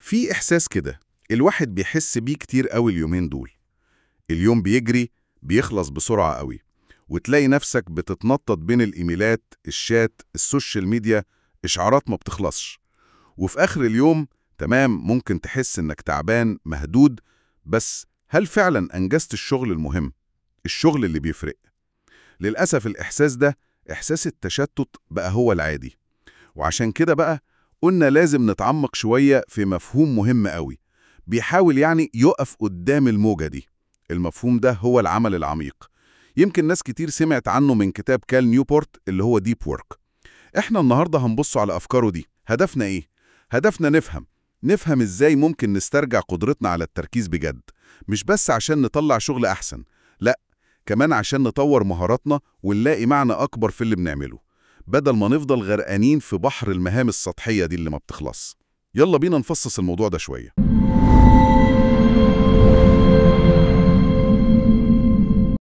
في إحساس كده الواحد بيحس بيه كتير قوي اليومين دول. اليوم بيجري، بيخلص بسرعة قوي، وتلاقي نفسك بتتنطط بين الإيميلات، الشات، السوشيال ميديا، إشعارات ما بتخلصش. وفي آخر اليوم تمام ممكن تحس إنك تعبان مهدود، بس هل فعلا أنجزت الشغل المهم؟ الشغل اللي بيفرق؟ للأسف الإحساس ده، إحساس التشتت، بقى هو العادي. وعشان كده بقى قلنا لازم نتعمق شوية في مفهوم مهم قوي، بيحاول يعني يقف قدام الموجة دي. المفهوم ده هو العمل العميق. يمكن ناس كتير سمعت عنه من كتاب كال نيوبورت اللي هو ديب وورك. احنا النهاردة هنبص على أفكاره دي. هدفنا إيه؟ هدفنا نفهم إزاي ممكن نسترجع قدرتنا على التركيز بجد، مش بس عشان نطلع شغل أحسن، لا، كمان عشان نطور مهاراتنا ونلاقي معنى أكبر في اللي بنعمله، بدل ما نفضل غرقانين في بحر المهام السطحية دي اللي ما بتخلص. يلا بينا نفصص الموضوع ده شوية.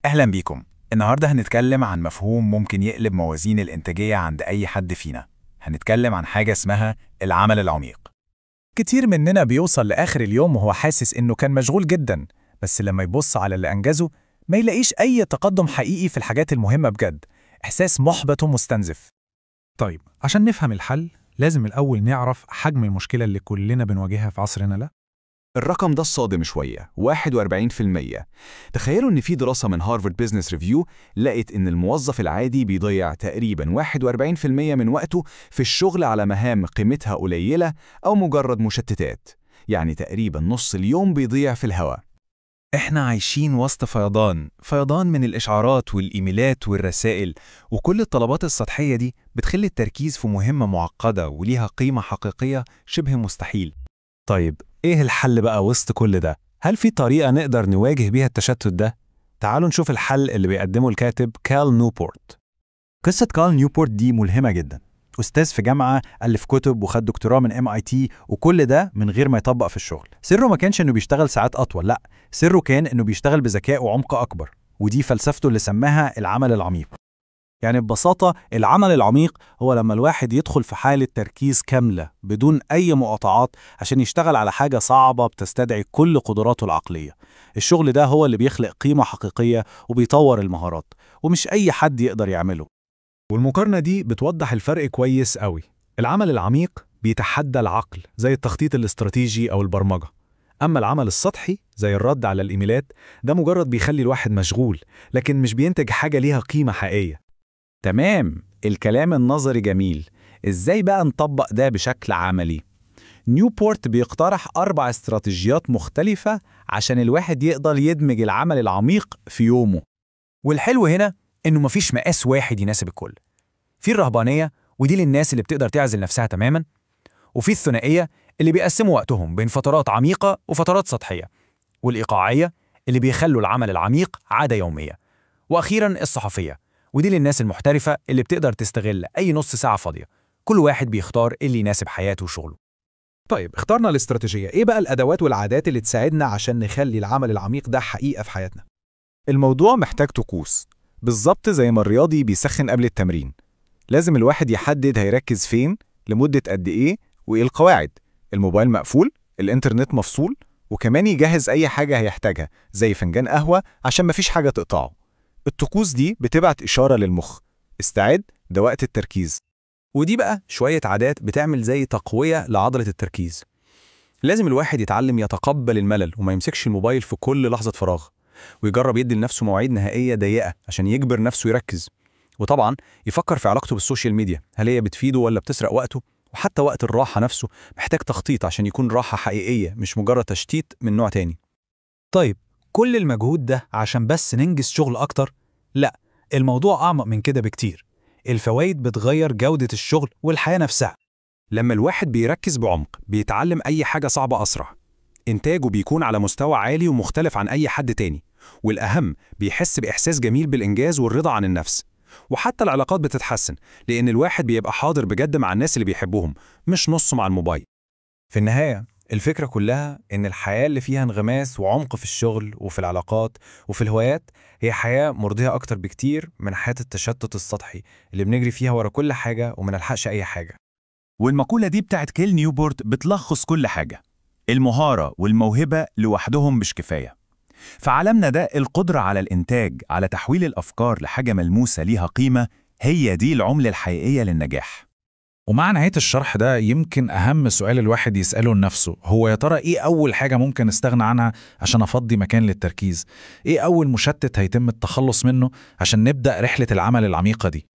أهلا بيكم. النهاردة هنتكلم عن مفهوم ممكن يقلب موازين الإنتاجية عند أي حد فينا. هنتكلم عن حاجة اسمها العمل العميق. كتير مننا بيوصل لآخر اليوم وهو حاسس إنه كان مشغول جدا، بس لما يبص على اللي أنجزه ما يلاقيش أي تقدم حقيقي في الحاجات المهمة بجد. إحساس محبط ومستنزف. طيب، عشان نفهم الحل لازم الأول نعرف حجم المشكلة اللي كلنا بنواجهها في عصرنا ده. الرقم ده الصادم شوية، 41%. تخيلوا إن في دراسة من هارفارد بيزنس ريفيو لقت إن الموظف العادي بيضيع تقريباً 41% من وقته في الشغل على مهام قيمتها قليلة أو مجرد مشتتات، يعني تقريباً نص اليوم بيضيع في الهواء. إحنا عايشين وسط فيضان من الإشعارات والإيميلات والرسائل، وكل الطلبات السطحية دي بتخلي التركيز في مهمة معقدة وليها قيمة حقيقية شبه مستحيل. طيب، إيه الحل بقى وسط كل ده؟ هل في طريقة نقدر نواجه بيها التشتت ده؟ تعالوا نشوف الحل اللي بيقدمه الكاتب كال نيوبورت. قصة كال نيوبورت دي ملهمة جدا. أستاذ في جامعة، ألف كتب وخد دكتوراه من MIT، وكل ده من غير ما يطبق في الشغل. سره ما كانش إنه بيشتغل ساعات أطول، لأ، سره كان إنه بيشتغل بذكاء وعمق أكبر، ودي فلسفته اللي سماها العمل العميق. يعني ببساطة العمل العميق هو لما الواحد يدخل في حالة تركيز كاملة بدون أي مقاطعات عشان يشتغل على حاجة صعبة بتستدعي كل قدراته العقلية. الشغل ده هو اللي بيخلق قيمة حقيقية وبيطور المهارات، ومش أي حد يقدر يعمله. والمقارنة دي بتوضح الفرق كويس قوي. العمل العميق بيتحدى العقل زي التخطيط الاستراتيجي أو البرمجة، أما العمل السطحي زي الرد على الإيميلات ده مجرد بيخلي الواحد مشغول، لكن مش بينتج حاجة ليها قيمة حقيقية. تمام، الكلام النظري جميل. إزاي بقى نطبق ده بشكل عملي؟ نيوبورت بيقترح 4 استراتيجيات مختلفة عشان الواحد يقدر يدمج العمل العميق في يومه. والحلو هنا إنه مفيش مقاس واحد يناسب الكل. في الرهبانية، ودي للناس اللي بتقدر تعزل نفسها تماماً، وفي الثنائية اللي بيقسموا وقتهم بين فترات عميقة وفترات سطحية، والإيقاعية اللي بيخلوا العمل العميق عادة يومية، وأخيراً الصحفية، ودي للناس المحترفة اللي بتقدر تستغل أي نص ساعة فاضية. كل واحد بيختار اللي يناسب حياته وشغله. طيب، اخترنا الاستراتيجية، إيه بقى الأدوات والعادات اللي تساعدنا عشان نخلي العمل العميق ده حقيقة في حياتنا؟ الموضوع محتاج طقوس، بالظبط زي ما الرياضي بيسخن قبل التمرين. لازم الواحد يحدد هيركز فين، لمدة قد إيه، وإيه القواعد. الموبايل مقفول، الإنترنت مفصول، وكمان يجهز أي حاجة هيحتاجها زي فنجان قهوة عشان مفيش حاجة تقطعه. الطقوس دي بتبعت إشارة للمخ: استعد، ده وقت التركيز. ودي بقى شوية عادات بتعمل زي تقوية لعضلة التركيز. لازم الواحد يتعلم يتقبل الملل وما يمسكش الموبايل في كل لحظة فراغ، ويجرب يدي لنفسه مواعيد نهائية ضيقة عشان يجبر نفسه يركز. وطبعا يفكر في علاقته بالسوشيال ميديا، هل هي بتفيده ولا بتسرق وقته؟ وحتى وقت الراحة نفسه محتاج تخطيط عشان يكون راحة حقيقية مش مجرد تشتيت من نوع تاني. طيب، كل المجهود ده عشان بس ننجز شغل أكتر؟ لا، الموضوع أعمق من كده بكتير. الفوائد بتغير جودة الشغل والحياة نفسها. لما الواحد بيركز بعمق بيتعلم أي حاجة صعبة أسرع، إنتاجه بيكون على مستوى عالي ومختلف عن أي حد تاني، والأهم بيحس بإحساس جميل بالإنجاز والرضا عن النفس. وحتى العلاقات بتتحسن لأن الواحد بيبقى حاضر بجد مع الناس اللي بيحبوهم، مش نصه مع الموبايل. في النهاية الفكرة كلها إن الحياة اللي فيها انغماس وعمق في الشغل وفي العلاقات وفي الهوايات هي حياة مرضية أكتر بكتير من حياة التشتت السطحي اللي بنجري فيها ورا كل حاجة ومنلحقش أي حاجة. والمقولة دي بتاعت كيل نيوبورت بتلخص كل حاجة. المهارة والموهبة لوحدهم مش كفاية. في عالمنا ده القدرة على الإنتاج، على تحويل الأفكار لحاجة ملموسة ليها قيمة، هي دي العملة الحقيقية للنجاح. ومع نهاية الشرح ده يمكن أهم سؤال الواحد يسأله لنفسه هو يا ترى إيه أول حاجة ممكن استغنى عنها عشان أفضي مكان للتركيز؟ إيه أول مشتت هيتم التخلص منه عشان نبدأ رحلة العمل العميقة دي؟